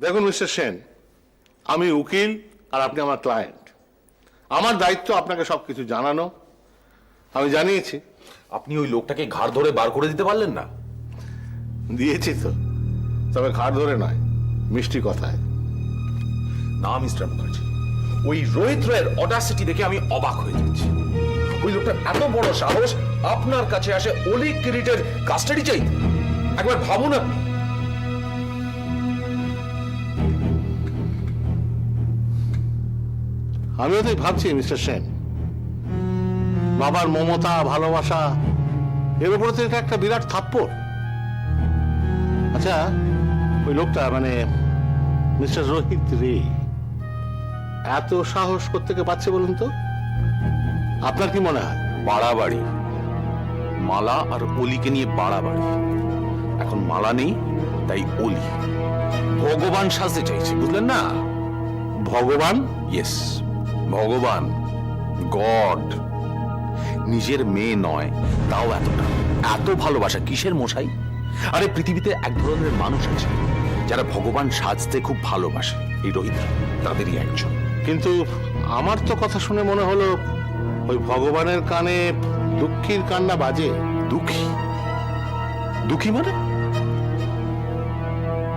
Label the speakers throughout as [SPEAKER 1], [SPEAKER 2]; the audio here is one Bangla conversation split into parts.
[SPEAKER 1] দেখুন মিস্টার সেন, আমি উকিল আর আপনি আমার ক্লায়েন্ট। আমার দায়িত্ব আপনাকে সবকিছু জানানো। আমি জানিয়েছি।
[SPEAKER 2] আপনি ওই লোকটাকে ঘাড় ধরে বার করে দিতে পারলেন না?
[SPEAKER 1] দিয়েছি তো, তবে ঘাড় ধরে নয়, মিষ্টি কথায়।
[SPEAKER 2] না মিস্টার মুখার্জি, ওই রোহিত রায়ের অডাসিটি দেখে আমি অবাক হয়ে যাচ্ছি। ওই লোকটার এত বড় সাহস আপনার কাছে আসে অলি কিরিটের কাস্টাডি চাই। একবার ভাবুন আপনি।
[SPEAKER 1] আমিও তাই ভাবছি মিস্টার সেন। বাবার মমতা, ভালোবাসা, এর উপরে তো এটা একটা বিরাট থাপ্পড়। আচ্ছা, ওই লোকটা মানে মিস্টার রোহিত রে এত সাহস কোত্থেকে পাচ্ছে বলুন তো? আপনার কি মনে হয়?
[SPEAKER 2] বাড়াবাড়ি। মালা আর অলিকে নিয়ে বাড়াবাড়ি। এখন মালা নেই, তাই অলি ভগবান সাজতে চাইছে, বুঝলেন না?
[SPEAKER 1] ভগবান?
[SPEAKER 2] ইয়েস, ভগবান, গড। নিজের মেয়ে নয়, তাও এতটা এত ভালোবাসা কিসের মশাই? আরে পৃথিবীতে এক ধরনের মানুষ আছে যারা ভগবান সাজতে খুব ভালোবাসে। এই রোহিত তাদেরই একজন।
[SPEAKER 1] কিন্তু আমার তো কথা শুনে মনে হলো ওই ভগবানের কানে দুঃখীর কান্না বাজে।
[SPEAKER 2] দুঃখী? দুঃখী মানে?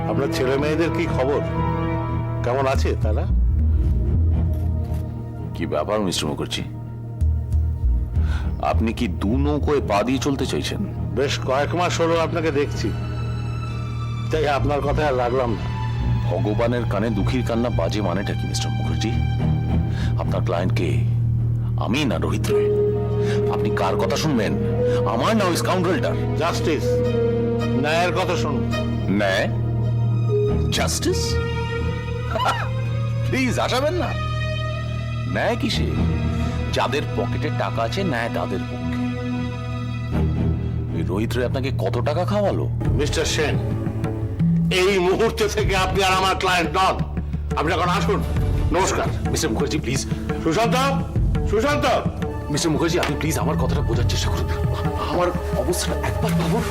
[SPEAKER 1] আপনার ছেলে মেয়েদের কি খবর? কেমন আছে তারা?
[SPEAKER 2] কি ব্যাপার মিস্টার মুখার্জি, আপনি কি দু নৌকোয় পা দিয়ে চলতে চাইছেন?
[SPEAKER 1] বেশ কয়েক মাস হলো আপনাকে দেখছি, তাই আপনার কথা আর লাগলাম না।
[SPEAKER 2] ভগবানের কানে দুঃখীর কান্না বাজে মানেটা কি মিস্টার মুখার্জি? আপনার ক্লায়েন্ট কে, আমি না রোহিত রায়? আপনি কার কথা শুনবেন, আমার না ওই স্কাউন্ডারটার?
[SPEAKER 1] জাস্টিস, ন্যায়ের কথা শুনুন।
[SPEAKER 2] ন্যায়? জাস্টিস? প্লিজ আসাবেন না। ন্যায় কিসে? যাদের পকেটে টাকা আছে ন্যায় তাদের পক্ষে। এই রোহিত রায় আপনাকে কত টাকা খাওয়ালো?
[SPEAKER 1] মিস্টার সেন, এই মুহূর্তে থেকে আপনি আর আমার ক্লায়েন্ট নন। আপনি এখন আসুন। নমস্কার।
[SPEAKER 2] Mister Mukherjee please.
[SPEAKER 1] Sushant, Sushant.
[SPEAKER 2] Mister Mukherjee আপনি প্লিজ আমার কথাটা বোঝার চেষ্টা করুন। আমার অবস্থাটা একবার ভাবুন।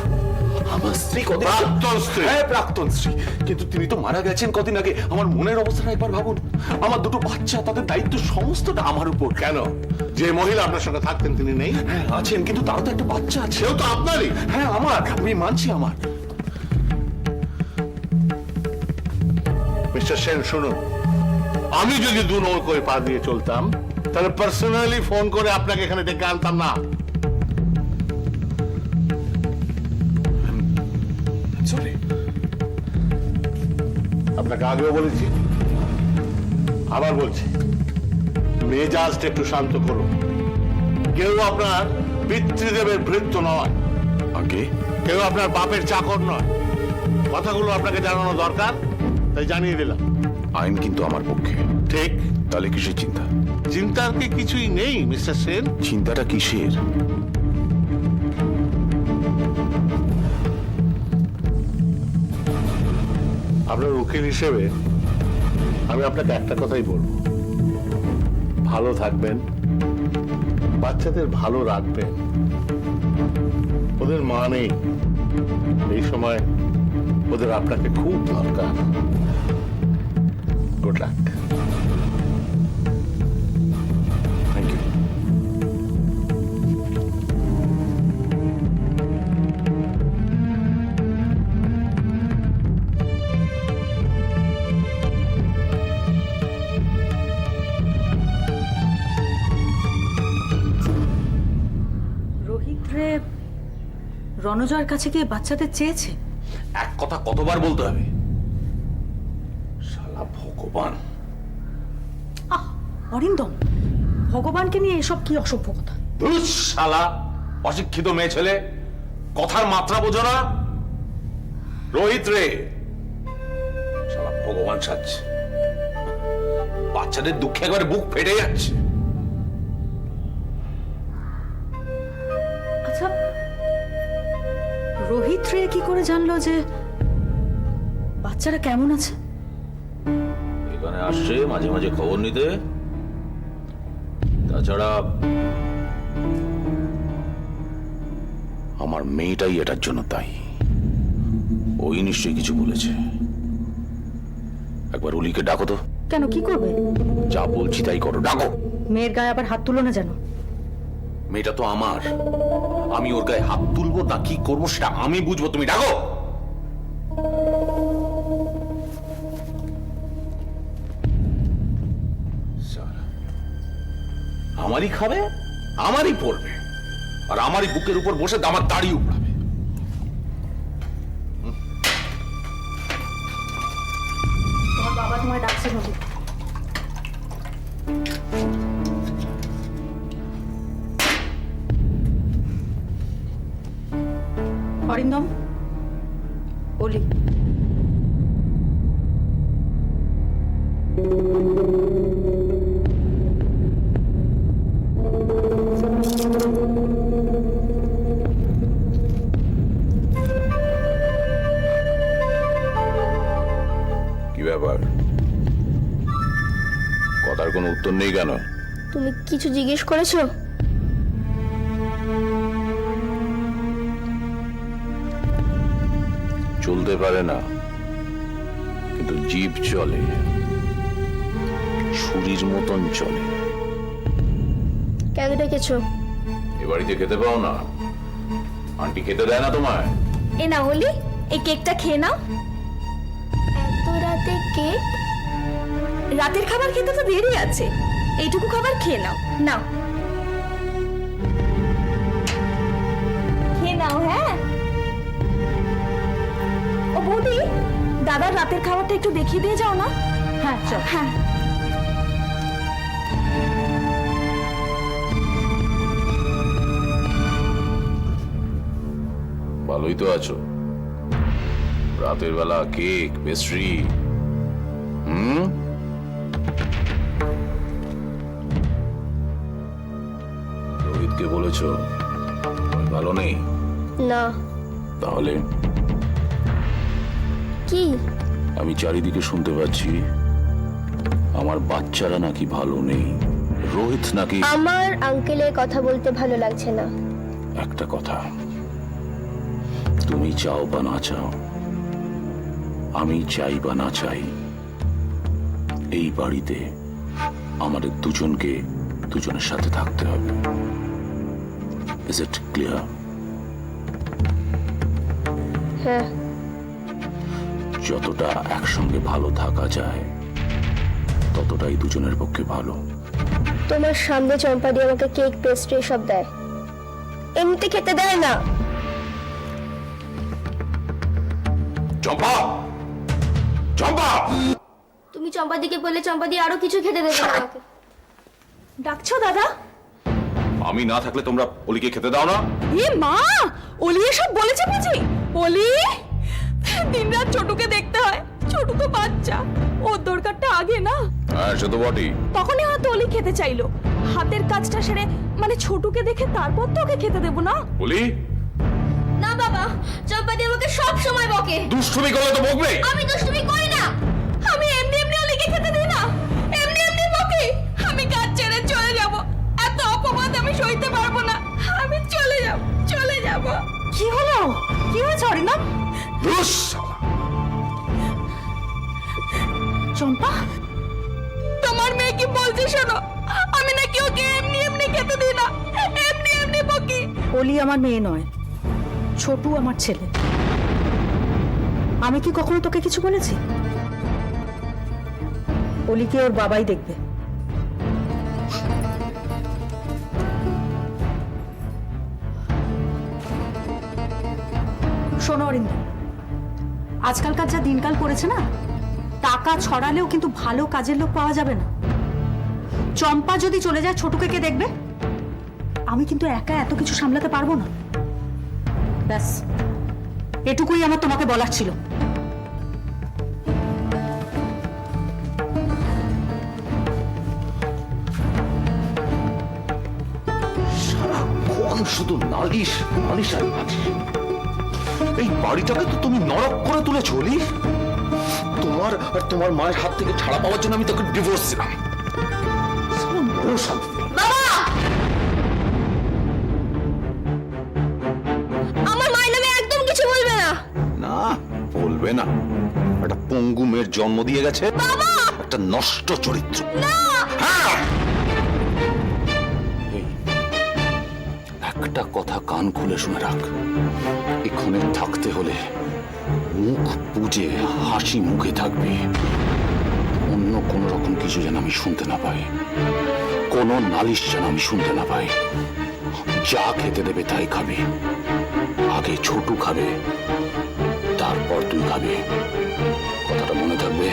[SPEAKER 2] আমার স্ত্রী কদিন আগে-
[SPEAKER 1] প্রাক্তন স্ত্রী।
[SPEAKER 2] হ্যাঁ, প্রাক্তন স্ত্রী, কিন্তু তিনি তো মারা গেছেন কদিন আগে। আমার মনের অবস্থাটা একবার ভাবুন। আমার দুটো বাচ্চা, তাদের দায়িত্ব সমস্তটা আমার উপর।
[SPEAKER 1] কেন? যে মহিলা আপনার সঙ্গে থাকতেন তিনি নেই?
[SPEAKER 2] হ্যাঁ আছেন, কিন্তু তারও তো একটা বাচ্চা আছে।
[SPEAKER 1] সেও তো আপনারই।
[SPEAKER 2] হ্যাঁ আমার, আমি মানছি আমার।
[SPEAKER 1] মিস্টার সেন শুনুন, আমি যদি দু নৌকোয় পা দিয়ে চলতাম তাহলে পার্সোনালি ফোন করে আপনাকে এখানে ডেকে আনতাম না।
[SPEAKER 2] সরি।
[SPEAKER 1] আপনাকে আগেও বলেছি, আবার বলছি, মেজাজটা একটু শান্ত করুন। কেউ আপনার পিতৃদেবের ভৃত্য নয়,
[SPEAKER 2] আগে
[SPEAKER 1] কেউ আপনার বাপের চাকর নয়। কথাগুলো আপনাকে জানানো দরকার, তাই জানিয়ে দিলাম।
[SPEAKER 2] আইন কিন্তু আমার পক্ষে।
[SPEAKER 1] ঠিক।
[SPEAKER 2] তাহলে কিসের চিন্তা?
[SPEAKER 1] চিন্তার কি কিছুই নেই মিস্টার সেন।
[SPEAKER 2] চিন্তাটা কিসের?
[SPEAKER 1] আপনার উকিল হিসেবে আমি আপনাকে একটা কথাই বলবো, ভালো থাকবেন, বাচ্চাদের ভালো রাখবেন। ওদের মা নেই, এই সময় ওদের আপনাকে খুব দরকার। Good luck.
[SPEAKER 2] Thank you.
[SPEAKER 3] Rohit Ray রণজয়ের কাছে গিয়ে বাচ্চাদের চেয়েছে?
[SPEAKER 2] এক কথা কতবার বলতে হবে? শালা ভগবান।
[SPEAKER 3] আহ, অরিন্দম, ভগবানকে নিয়ে এসব কি অসভ্য কথা?
[SPEAKER 2] ধুস শালা অশিক্ষিত মেয়ে ছেলে, কথার মাত্রা বোঝো না? রোহিত রে শালা ভগবান সাজছে। বাচ্চাদের দুঃখে একবারে বুক ফেটে যাচ্ছে।
[SPEAKER 3] আচ্ছা, রোহিত রে কি করে জানলো যে বাচ্চারা কেমন আছে?
[SPEAKER 2] এখানে আসছে মাঝে মাঝে খবর নিতে। তাছাড়া আমার মেয়েটাই এটার জন্য তাই। ওই নিশ্চয়ই কিছু বলেছে। একবার অলিকে ডাকো তো।
[SPEAKER 3] কেন, কি করবে?
[SPEAKER 2] যা বলছি তাই করো, ডাকো।
[SPEAKER 3] মেয়ের গায়ে আবার হাত তুলো না যেন।
[SPEAKER 2] মেয়েটা তো আমার, আমি ওর গায়ে হাত তুলবো না কি করবো সেটা আমি বুঝবো, তুমি ডাকো। শালা, আমারই খাবে, আমারই পড়বে, আর আমারই বুকের উপর বসে আমার দাড়ি উপড়াবে।
[SPEAKER 3] তোমার বাবা তোমায় ডাকছে নদী। অরিন্দম, অলি,
[SPEAKER 2] কি ব্যাপার, কথার কোনো উত্তর নেই কেন?
[SPEAKER 4] তুমি কিছু জিজ্ঞেস করেছো?
[SPEAKER 2] চলতে পারে না কিন্তু জিভ চলে, ছুরির মতন চলে।
[SPEAKER 4] কেন ডেকেছো?
[SPEAKER 2] এ বাড়িতে খেতে পাও না, আন্টি খেতে দেয় না তোমায়।
[SPEAKER 4] এ না হলি, এই কেকটা খেয়ে নাও। এত রাতে কেক? রাতের খাবার খেতে তো দেরি আছে, এইটুকু খাবার খেয়ে নাও। নাও খেয়ে নাও। হ্যাঁ ও বৌদি, দাদার রাতের খাবারটা একটু দেখিয়ে দিয়ে যাও না।
[SPEAKER 3] হ্যাঁ চল।
[SPEAKER 4] হ্যাঁ
[SPEAKER 2] ভালোই তো আছো, রাতের বেলা কেক পেস্ট্রি। রোহিতকে বলেছো আমি ভালো নেই?
[SPEAKER 4] না।
[SPEAKER 2] তাহলে
[SPEAKER 4] কি?
[SPEAKER 2] আমি চারিদিকে শুনতে পাচ্ছি আমার বাচ্চারা নাকি ভালো নেই, রোহিত নাকি।
[SPEAKER 4] আমার আঙ্কেলের কথা বলতে ভালো লাগছে না।
[SPEAKER 2] একটা কথা, তুমি চাও বা না চাও, আমি চাই বা না চাই, এই বাড়িতে আমাদের দুজনকে দুজনের সাথে থাকতে হবে। Is it clear?
[SPEAKER 4] হ্যাঁ।
[SPEAKER 2] যতটা একসঙ্গে ভালো থাকা যায় ততটাই দুজনের পক্ষে ভালো।
[SPEAKER 4] তোমার সামনে চম্পা দিয়ে আমাকে কেক পেস্ট্রি সব দেয়, এমনিতে খেতে দেয় না।
[SPEAKER 2] চম্পা, চম্পা!
[SPEAKER 4] তুমি চম্পা দিকে বললে চম্পা দিয়ে আরো কিছু খেতে দেবে আমাকে।
[SPEAKER 3] ডাকছো দাদা?
[SPEAKER 2] আমি না থাকলে তোমরা অলিকে খেতে দাও না?
[SPEAKER 3] এ মা, অলি এসব বলেছে বুঝি? অলি, দিনরাত ছোটুকে দেখতে হয়, ছোটু তো বাচ্চা, ওর দরকারটা আগে না।
[SPEAKER 2] হ্যাঁ সে তো বটেই।
[SPEAKER 3] তখনই হয়তো অলি খেতে চাইলো, হাতের কাজটা সেরে মানে ছোটুকে দেখে তারপর তো ওকে খেতে দেবো না।
[SPEAKER 2] অলি,
[SPEAKER 4] না বাবা, চম্পা দিয়ে আমাকে সব সময় বকে।
[SPEAKER 2] দুষ্টুমি করলে তো বকবে।
[SPEAKER 4] আমি দুষ্টুমি করি না।
[SPEAKER 3] আমি এমনি এমনি অলিকে খেতে দিই না, এমনি এমনি বকে। আমি কাজ ছেড়ে চলে যাব, এত অপমান আমি সইতে পারবো না, আমি চলে যাব, চলে যাব। কি হলো, কি হয়েছে অরিন্দম? চম্পা, তোমার মেয়ে কি বলছে শোনো, আমি নাকি ওকে এমনি এমনি খেতে দিই না, এমনি এমনি বকি। অলি আমার মেয়ে নয়, ছোটু আমার ছেলে। আমি কি কখনো তোকে কিছু বলেছি? অলিকে ওর বাবাই দেখবে। শোনো অরিন্দম, আজকালকার যা দিনকাল পড়েছে না, টাকা ছড়ালেও কিন্তু ভালো কাজের লোক পাওয়া যাবে না। চম্পা যদি চলে যায় ছোটুকে কে দেখবে? আমি কিন্তু একা এত কিছু সামলাতে পারবো না। ব্যাস এটুকুই আমার তোমাকে বলার ছিল।
[SPEAKER 2] সারাক্ষণ শুধু নালিশ নালিশ আর নালিশ। এই বাড়িটাকে তো তুমি নরক করে তুলে চলি। তোমার আর তোমার মায়ের হাত থেকে ছাড়া পাওয়ার জন্য আমি তোকে ডিভোর্স দিলাম।
[SPEAKER 4] বাবা, আমার মায়ের নামে একদম কিছু বলবে না।
[SPEAKER 2] না বলবে না, একটা পঙ্গু মেয়ের জন্ম দিয়ে গেছে, একটা নষ্ট চরিত্র। হ্যাঁ! এই, একটা কথা কান খুলে শুনে রাখ, এখানে থাকতে হলে মুখ বুজে হাসি মুখে থাকবে। অন্য কোন রকম কিছু যেন আমি শুনতে না পাই, কোন নালিশ যেন আমি শুনতে না পাই। যা খেতে দেবে তাই খাবে। আগে ছোটু খাবে, তারপর তুই খাবে। কথাটা মনে থাকবে।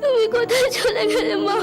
[SPEAKER 4] তুমি কোথায় চলে গেলে মা?